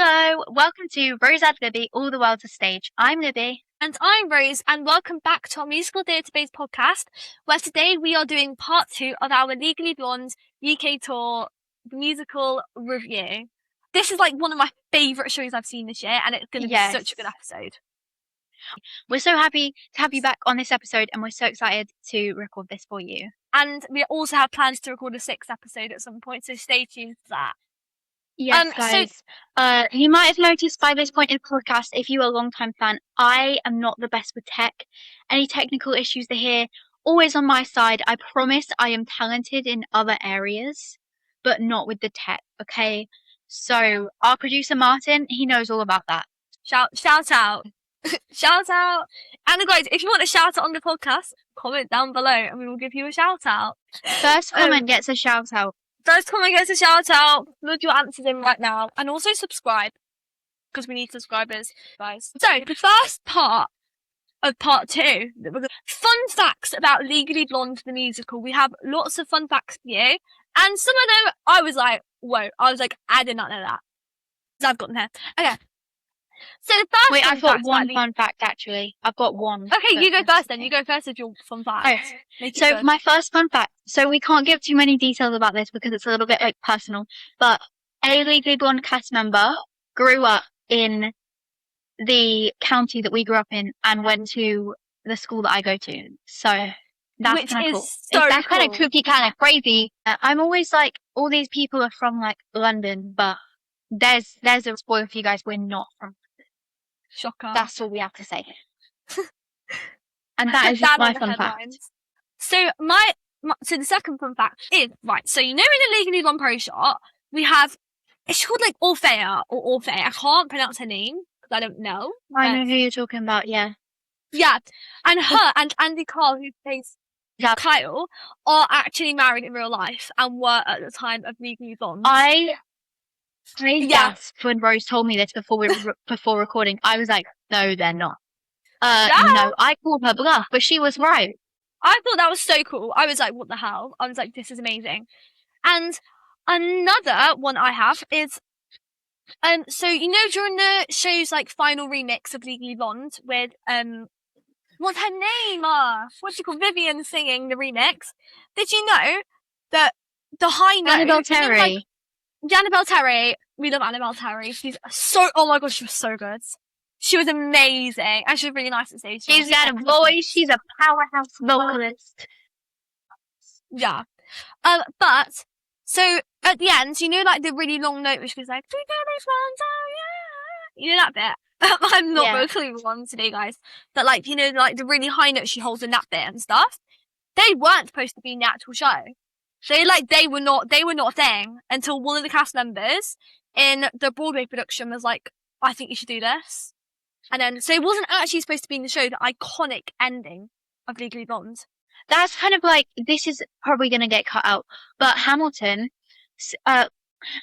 Hello, welcome to Rose and Libby, All the World's a Stage. I'm Libby. And I'm Rose, and welcome back to our Musical Database podcast, where today we are doing part 2 of our Legally Blonde UK Tour musical review. This is like one of my favourite shows I've seen this year, and it's going to be such a good episode. We're so happy to have you back on this episode, and we're so excited to record this for you. And we also have plans to record a 6th episode at some point, so stay tuned for that. Yes, guys. You might have noticed by this point in the podcast, if you're a long-time fan, I am not the best with tech. Any technical issues are here, always on my side. I promise I am talented in other areas, but not with the tech, okay? So, our producer, Martin, he knows all about that. Shout out. Shout out. And guys, if you want a shout out on the podcast, comment down below and we will give you a shout out. First comment gets a shout out. First comment gets a shout out. Load your answers in right now. And also subscribe. Because we need subscribers, guys. So, the first part of part 2. Fun facts about Legally Blonde the musical. We have lots of fun facts for you. And some of them, I was like, whoa. I was like, I did not know that. I've got them here. Okay. So the first Wait, I've got one fun fact, actually. I've got one. Okay, you go first then. You go first with your fun fact. So my first fun fact, so we can't give too many details about this because it's a little bit, personal, but a Legally Blonde cast member grew up in the county that we grew up in and went to the school that I go to. So that's kind of cool. That's kind of kooky, kind of crazy. I'm always like, all these people are from, London, but there's a spoiler for you guys, we're not from. Shocker. That's all we have to say. And that is just my fun fact. So so the second fun fact is, right, so in the Legally Blonde pro shot, we have, it's called Orphea or Orphea. I can't pronounce her name because I don't know. I know who you're talking about, yeah. Yeah. And her and Andy Carl, who plays Kyle, are actually married in real life and were at the time of Legally Blonde. Yes, when Rose told me this before recording, I was like, no, they're not. No, I called her bluff, but she was right. I thought that was so cool. I was like, what the hell? I was like, this is amazing. And another one I have is, so during the show's final remix of Legally Blonde with what's her name? What's she called? Vivian singing the remix. Did you know that the high note? Annabelle Terry. Annabelle Terry. We love Annabelle Terry. She's oh my gosh, she was so good. She was amazing. And she was really nice at stage. She's got a voice. She's a powerhouse vocalist. Yeah. But, so, at the end, the really long note which goes like, we got this one, oh yeah. You know that bit? I'm not vocally one today, guys. But the really high note she holds in that bit and stuff. They weren't supposed to be in the actual show. They were not a thing until one of the cast members in the Broadway production was like, I think you should do this. And then, so it wasn't actually supposed to be in the show, the iconic ending of Legally Blonde. That's kind of this is probably going to get cut out, but Hamilton,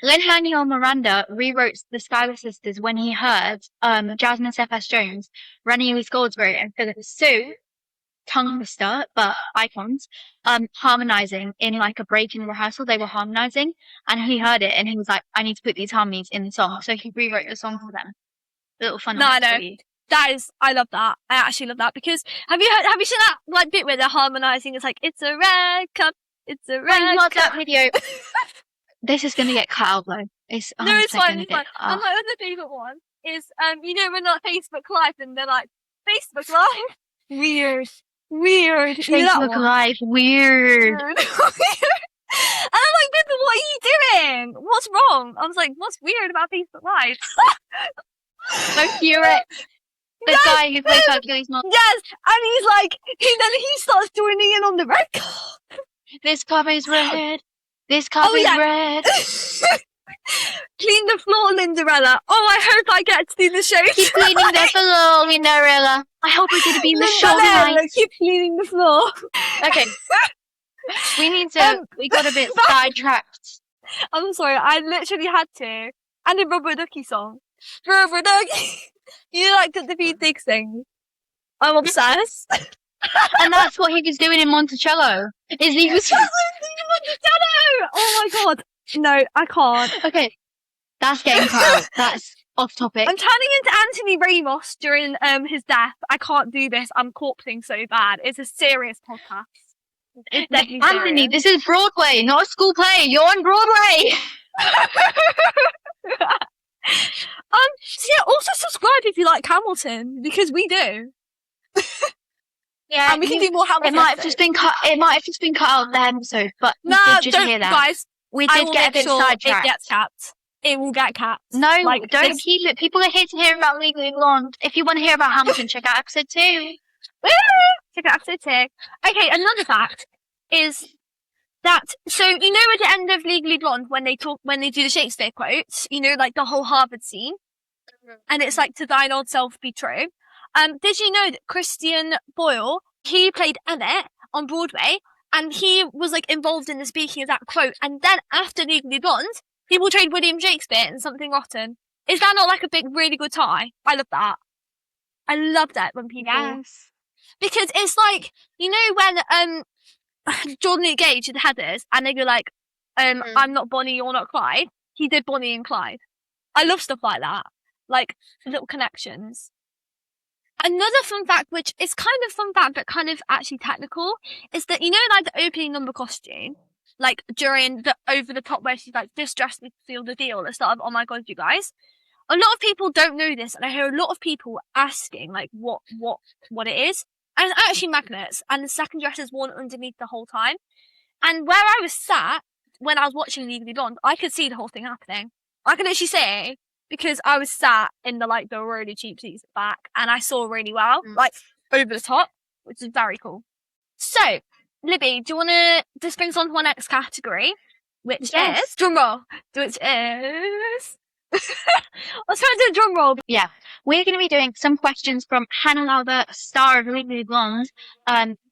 Lin-Manuel Miranda rewrote the Schuyler Sisters when he heard Jasmine Cephas Jones, Renée Elise Goldsberry, and Philip Sue, tongue twister, but icons, harmonizing in a break in rehearsal. They were harmonizing, and he heard it, and he was like, I need to put these harmonies in the song. So he rewrote the song for them. Little fun. No, I know. I love that. I actually love that because have you seen that bit where they're harmonizing? It's like, it's a red cup, it's a red cup. That video. This is gonna get cut out though. It's no, it's fine. It's fine. And my other favorite one is when Facebook Live and they're like, Facebook Live, weird. Facebook Live, weird. And I'm like, Pippa, what are you doing? What's wrong? I was like, what's weird about Facebook Live? Don't hear it. The guy who plays Hercules' mom. Yes, and he's like, he starts joining in on the red cup. This cup is red. This cup is red. Clean the floor, Linderella. Oh, I hope I get to do the show. Keep cleaning the floor, Linderella. I hope we're going to be in the show tonight. Keep cleaning the floor. Okay. We got a bit sidetracked. I'm sorry, I literally had to. And the Rubber Ducky song. Rubber Ducky. The Pete Diggs thing. I'm obsessed. And that's what he was doing in Monticello. Monticello! Oh my god. No, I can't. Okay. That's getting cut out. That's off topic. I'm turning into Anthony Ramos during his death. I can't do this. I'm corpsing so bad. It's a serious podcast. It's deadly Anthony, serious. this is Broadway, not a school play. You're on Broadway. So yeah, also subscribe if you like Hamilton, because we do. Yeah, And we can do more Hamilton. It might have just been cut. It might have just been cut out of the episode, but No, we did just don't, hear that. guys. We I did will get a make bit sure sidetracked. it gets capped. It will get capped. No, Like, don't this- keep it. People are here to hear about Legally Blonde. If you want to hear about Hamilton, check out episode 2. Woo! Check out episode 2. Okay, another fact is that, so you know at the end of Legally Blonde when they do the Shakespeare quotes, you know, like the whole Harvard scene, and it's like, to thine old self be true. Did you know that Christian Boyle, he played Emmett on Broadway, and he was like involved in the speaking of that quote, and then after Legally Blonde, he portrayed William Shakespeare in Something Rotten. Is that not like a big, really good tie? I love that. I love that when people... Yes. Because it's like, you know when Jordan Luke Gage did Heathers, and they go like, I'm not Bonnie, you're not Clyde. He did Bonnie and Clyde. I love stuff like that. Like, little connections. Another fun fact, which is kind of fun fact, but kind of actually technical, is that, you know, like the opening number costume, like during the over the top where she's like, this dress makes me feel the deal, at the start of Oh My God, you guys. A lot of people don't know this, and I hear a lot of people asking, like, what it is. And it's actually magnets, and the second dress is worn underneath the whole time. And where I was sat, when I was watching Legally Blonde, I could see the whole thing happening. I can actually say, because I was sat in the really cheap seats at the back, and I saw really well, like, over the top, which is very cool. So, Libby, do you want to, this brings on to our next category, which is, drum roll, which is, let's try to do a drum roll. Yeah, we're going to be doing some questions from Hannah Lowther, star of Legally Blonde,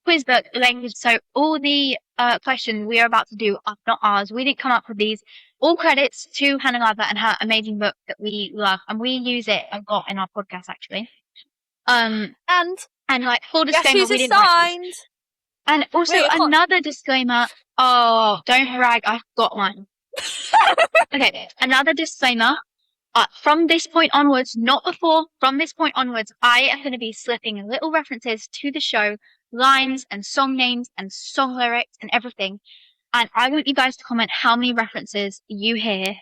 quiz book language. So all the questions we are about to do are not ours. We didn't come up with these. All credits to Hannah Lowther and her amazing book that we love, and we use it a lot in our podcast actually. And like full disclaimer, we didn't write this. And also another disclaimer. Oh, don't brag, I've got one. Okay, another disclaimer. From this point onwards, not before, from this point onwards, I am going to be slipping little references to the show, lines and song names and song lyrics and everything. And I want you guys to comment how many references you hear.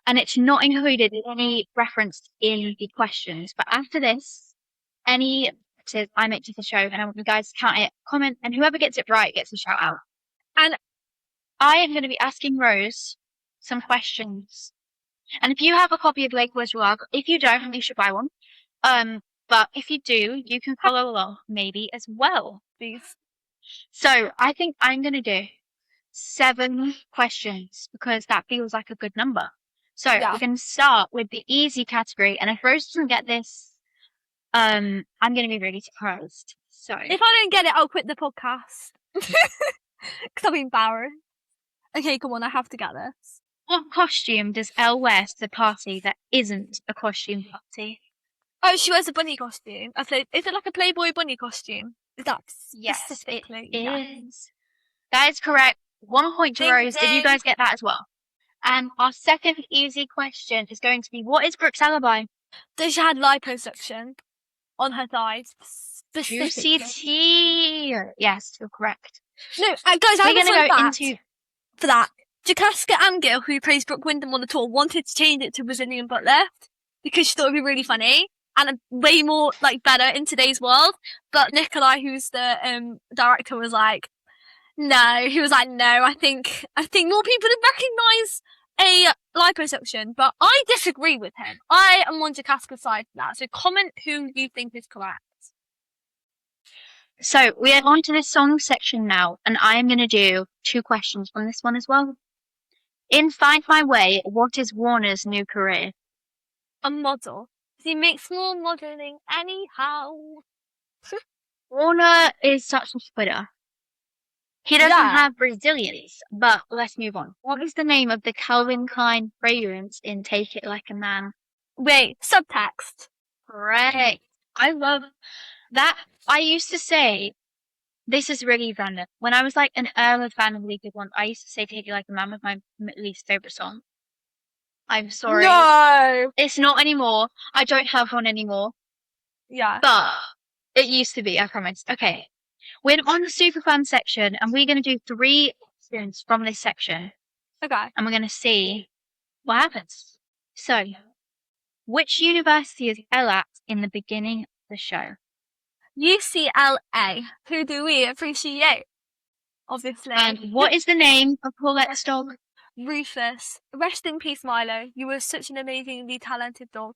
And it's not included in any reference in the questions. But after this, any references I make to the show, and I want you guys to count it, comment, and whoever gets it right gets a shout out. And I am going to be asking Rose some questions. And if you have a copy of Lake Woods Log, if you don't, you should buy one. But if you do, you can follow along maybe as well. Please. So I think I'm going to do 7 questions because that feels like a good number. So we're going to start with the easy category. And if Rose doesn't get this, I'm going to be really surprised. So if I don't get it, I'll quit the podcast. Because I'm embarrassed. Okay, come on, I have to get this. What costume does Elle wear to the party that isn't a costume party? Oh, she wears a bunny costume. Is it like a Playboy bunny costume? Is that specifically? Yes, it is. That is correct. 1 point to Rose. Did you guys get that as well? And our second easy question is going to be, what is Brooke's alibi? That she had liposuction on her thighs. Juicy tea. Yes, you're correct. No, guys, I'm going to go into... For that. Jakaska Angill, who plays Brooke Wyndham on the tour, wanted to change it to Brazilian butt lift because she thought it'd be really funny and way more better in today's world. But Nikolai, who's the director, was like, no. He was like, no. I think more people would recognise a liposuction, but I disagree with him. I am on Jakaska's side for that. So comment who you think is correct. So we are on to the song section now, and I am going to do 2 questions from this one as well. In Find My Way, what is Warner's new career? A model. He makes more modelling anyhow. Warner is such a spitter. He doesn't have Brazilians, but let's move on. What is the name of the Calvin Klein fragrance in Take It Like a Man? Wait, subtext. Correct. I love that. I used to say, this is really random. When I was like an early fan of Legally Blonde, I used to say Take It Like a Man was my least favourite song. I'm sorry. No. It's not anymore. I don't have one anymore. Yeah. But it used to be, I promise. Okay. We're on the superfan section and we're going to do 3 questions from this section. Okay. And we're going to see what happens. So, which university is Elle at in the beginning of the show? UCLA. Who do we appreciate? Obviously. And what is the name of Paulette's dog? Rufus. Rest in peace, Milo. You were such an amazingly talented dog.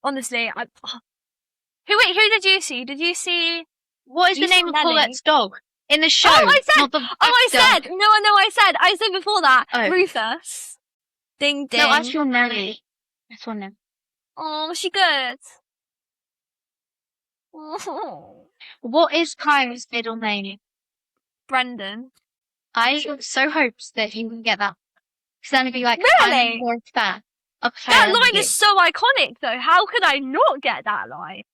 Honestly, Who did you see? Did you see? What is the name of Paulette's dog in the show? I said before that. Oh. Rufus. Ding ding. No, that's your Nelly. That's one name. Oh, was she good? What is Kyle's middle name? Brendan. I so hoped that he would get that. Because then it'd be like, really? I'm more fan of that line is so iconic, though. How could I not get that line?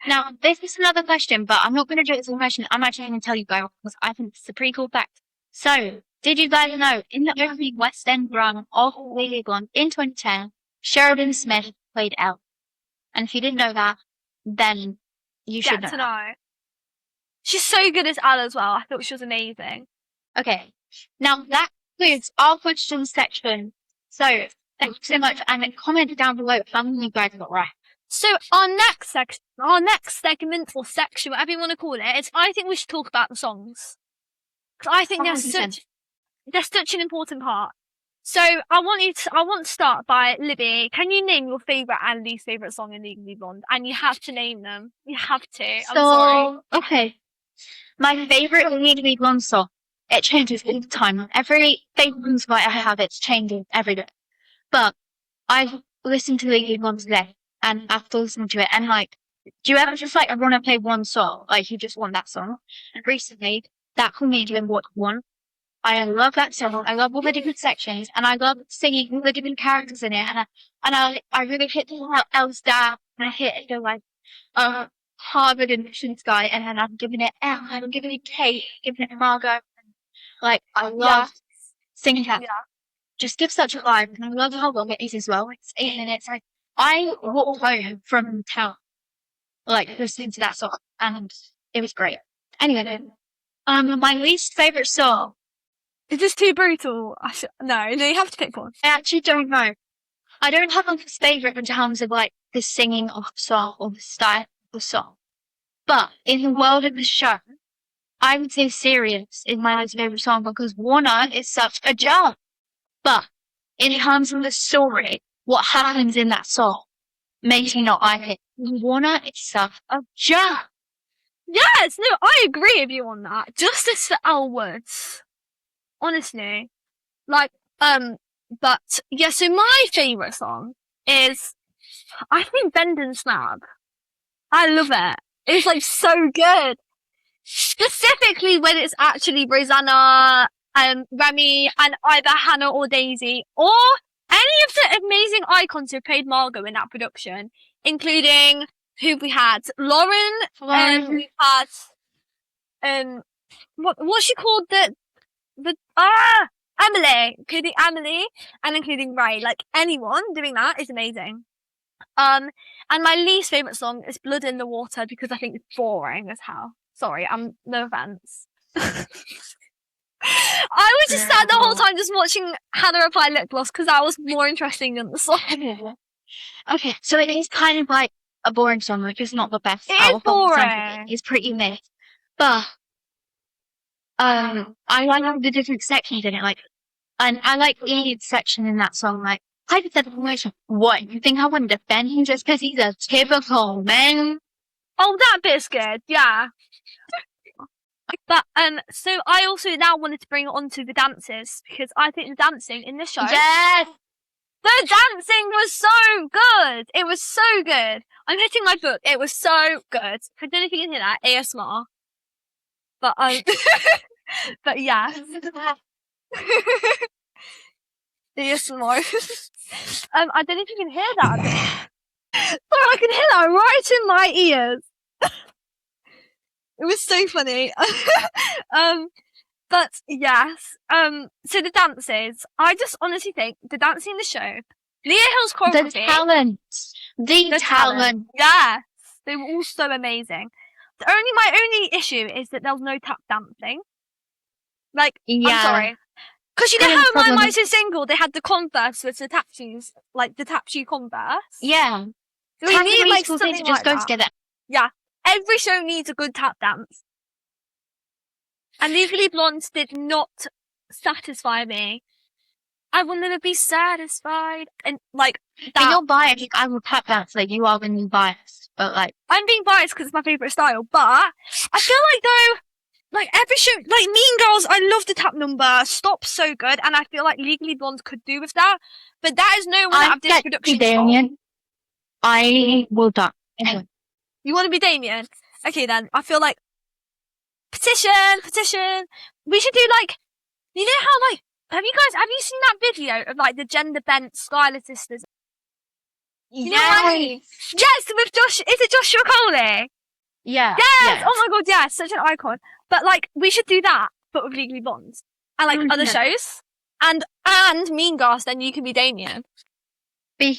Now, this is another question, but I'm not going to do it as a question. I'm actually going to tell you guys because I think it's a pretty cool fact. So, did you guys know in the opening West End run of Legally Blonde in 2010, Sheridan Smith played Elle? And if you didn't know that, then you should know. She's so good as Elle as well. I thought she was amazing. Okay. Now, that concludes our questions section. So, thank you so much. And comment down below how many you guys got right. So, our next segment or section, whatever you want to call it, is I think we should talk about the songs. Because I think they're such an important part. So, I want to start by Libby. Can you name your favourite and least favourite song in Legally Blonde? And you have to name them. You have to. I'm sorry. Okay. My favourite Legally Blonde song. It changes all the time. Every favourite song I have, it's changing every day. But I've listened to Legally Blonde today, and after listening to it, and like, do you ever just like want to play one song? Like, you just want that song. And recently, that comedian What You Want. I love that song. I love all the different sections, and I love singing all the different characters in it. And I really hit the Elle's dad, and I hit the like, Harvard admissions guy, and then I'm giving it Elle, I'm giving it Kate, giving it Margot. Like, I love singing that. Yeah. Just gives such a vibe, and I love how long it is as well. It's 8 minutes. Like, I walked home from town, like, listening to that song, and it was great. Anyway, my least favourite song. Is this too brutal? No, you have to pick one. I actually don't know. I don't have a favourite in terms of, like, the singing of the song or the style of the song. But in the world of the show, I would say Serious is my most favourite song because Warner is such a job. But in terms of the story, what happens in that song makes me not like it. Warner is such a job. Yes, no, I agree with you on that. Justice for Elle Woods. Honestly. Like, but, yeah, so my favourite song is, I think Bend and Snap. I love it. It's like so good. Specifically when it's actually Rosanna, Remy, and either Hannah or Daisy, or any of the amazing icons who played Margot in that production, including who we had, Lauren, we had, what's she called, Emily, including Emily, and including Ray. Like, anyone doing that is amazing. And my least favourite song is Blood in the Water because I think it's boring as hell. Sorry, no offence. I was just sad the whole time just watching Hannah apply lip gloss because that was more interesting than the song. Okay, so it is kind of like a boring song, which is not the best. It is boring. It's pretty mixed. But, I like the different sections in it, like, and I like Ian's section in that song, like, hypothetical question. What, you think I wouldn't defend him just because he's a typical man? Oh, that bit's good, yeah. But, so I also now wanted to bring it on to the dances, because I think the dancing in this show... Yes! The dancing was so good! It was so good! I'm hitting my book. It was so good. I don't know if you can hear that, ASMR. But, but yeah. ASMR. I don't know if you can hear that. Sorry, I can hear that right in my ears. It was so funny. But yes, so the dances, I just honestly think the dancing in the show, Leah Hill's choreography, the talent. yes, they were all so amazing. My only issue is that there was no tap dancing. Like, Yeah. I'm sorry. Because you know Kind of how My problem. Mice is single, they had the Converse with the tap shoes, like the tap shoe Converse. Yeah. So we need like something just like go that. together. Yeah. Every show needs a good tap dance. And Legally Blonde did not satisfy me. I will never be satisfied. And like But that. you're biased. I will tap dance like you are when you're biased. But like, I'm being biased because it's my favourite style, but I feel like though, like every show, like Mean Girls, I love the tap number. Stop's so good, and I feel like Legally Blonde could do with that. But that is no one out of this production. Damien. I will dance. Anyway. You want to be Damien? Okay then. I feel like petition. We should do like, you know how like, have you seen that video of like the gender bent Skylar sisters? You know what I mean? Yes, with Josh. Is it Joshua Coley? Yeah. Yes. Oh my god, yes, such an icon. But like, we should do that, but with Legally Blonde and like other shows, and Mean Girls. Then you can be Damien. But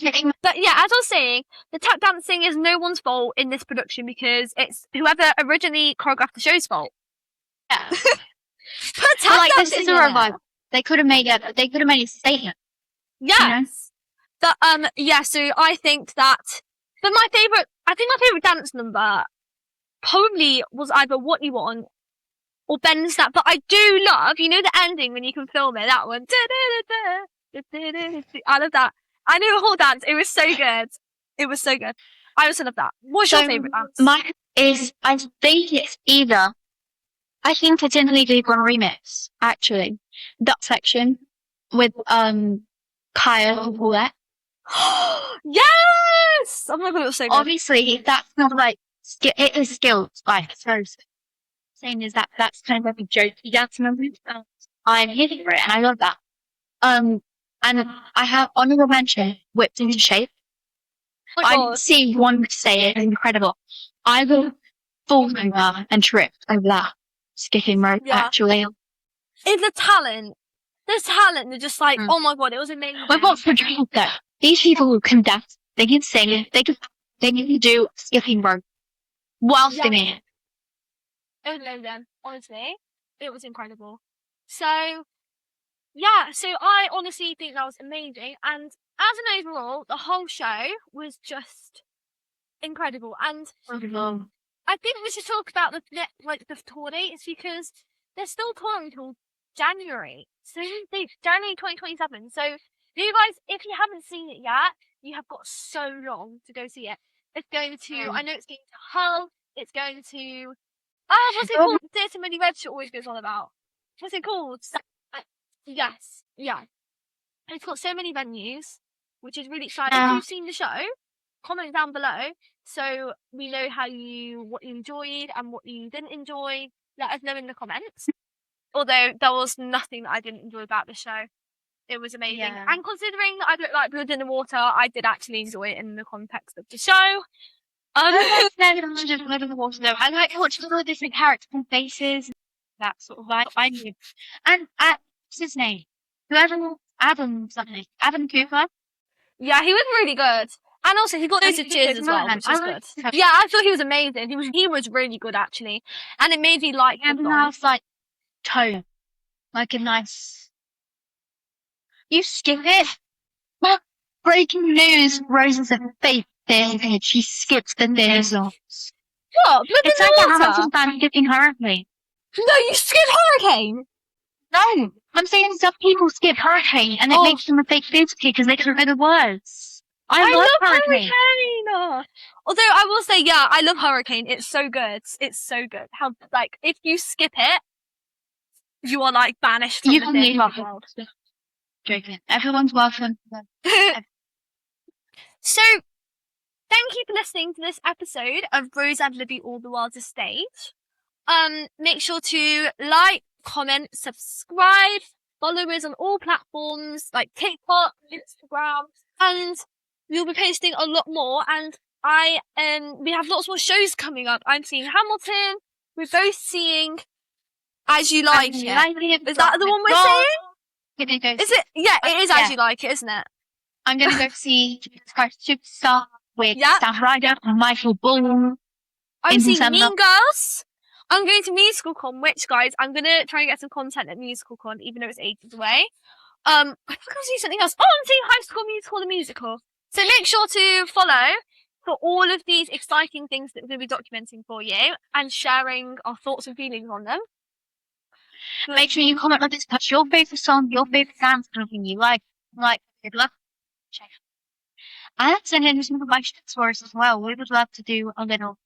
yeah, as I was saying, the tap dancing is no one's fault in this production because it's whoever originally choreographed the show's fault. Yeah. Put tap like dancing this is a revival. They could have made it. They could have made a statement. Yes. You know? But yeah. So I think that. But my favorite dance number probably was either What You Want or Ben Snap. But I do love, you know, the ending when you can film it. That one. I love that. I knew a whole dance. It was so good. It was so good. I also love that. What's your favourite dance? Mine is, I think it's either, I think it's in the Legally Blonde remix, actually. That section with, Kyle and Paulette. Yes! Oh my god, it was so good. Obviously, that's not like, it is skilled, like, so saying is that's kind of like a jokey dance movement. I'm here for it, and I love that. And I have honorable mention, Whipped into Shape. I've seen one say it, incredible. I will fall over and trip over that skipping rope, actually. It's the talent. There's talent. They're just like, oh my god, it was amazing. But what's the dream though? These people can dance, they can sing, they can do skipping rope while singing. It was amazing, honestly. It was incredible. So, yeah, so I honestly think that was amazing. And as an overall, the whole show was just incredible. And I think we should talk about the tour dates because they're still touring until January. So January 2027. So you guys, if you haven't seen it yet, you have got so long to go see it. It's going to, I know it's going to Hull. It's going to, what's it called? Theatre Millie Webster always goes on about. What's it called? Yes, yeah. It's got so many venues, which is really exciting. If you've seen the show, comment down below so we know what you enjoyed and what you didn't enjoy. Let us know in the comments. Although there was nothing that I didn't enjoy about the show. It was amazing. Yeah. And considering that I don't like Blood in the Water, I did actually enjoy it in the context of the show. I like Blood in the Water though. I like watching all the different characters and faces. That sort of like I knew. And what's his name? Adam Cooper. Yeah, he was really good. And also he got loads of cheers as well, which is good. Yeah, I thought he was amazing. He was really good actually. And it made me like him. And a nice like tone. Like a nice you skip it. Breaking news, Rose is a fake thing. She skips the news. What? It's like a Hamilton fan skipping Hurricane. No, you skip Hurricane? No, I'm saying some people skip Hurricane and it makes them a fake news because they don't know the words. I love Hurricane. Although I will say, yeah, I love Hurricane. It's so good. It's so good. How like if you skip it, you are like banished from the world. Joking. Everyone's welcome. So, thank you for listening to this episode of Rose and Libby All the World's a Stage. Make sure to like, comment, subscribe, follow us on all platforms like TikTok, Instagram, and we'll be posting a lot more. And we have lots more shows coming up. I'm seeing Hamilton. We're both seeing As You Like It. Is that the one we're saying? Is it? Yeah, it is As You Like It, isn't it? I'm gonna go see Jesus Christ Superstar with Stan Ryder and Michael Bull. I'm seeing Mean Girls. I'm going to Musical Con, which, guys, I'm gonna try and get some content at Musical Con, even though it's ages away. I think I was doing something else. Oh, I'm seeing High School Musical, the musical. So make sure to follow for all of these exciting things that we're going to be documenting for you and sharing our thoughts and feelings on them. Make sure you comment on this, touch your favourite song, your favourite dance, something you like, good luck. Check. And send in some questions for us as well. We would love to do a little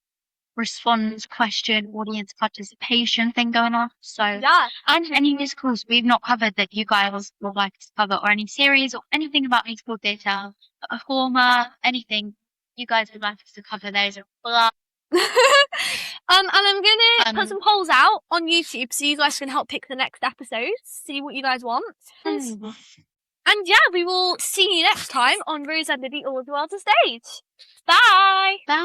response question, audience participation thing going on. So, and any musicals we've not covered that you guys would like us to cover, or any series or anything about musical theatre, a performer, anything you guys would like us to cover, those are blah. And I'm gonna put some polls out on YouTube so you guys can help pick the next episodes, see what you guys want. And yeah, we will see you next time on Rose and Libby All the World to Stage. Bye! Bye!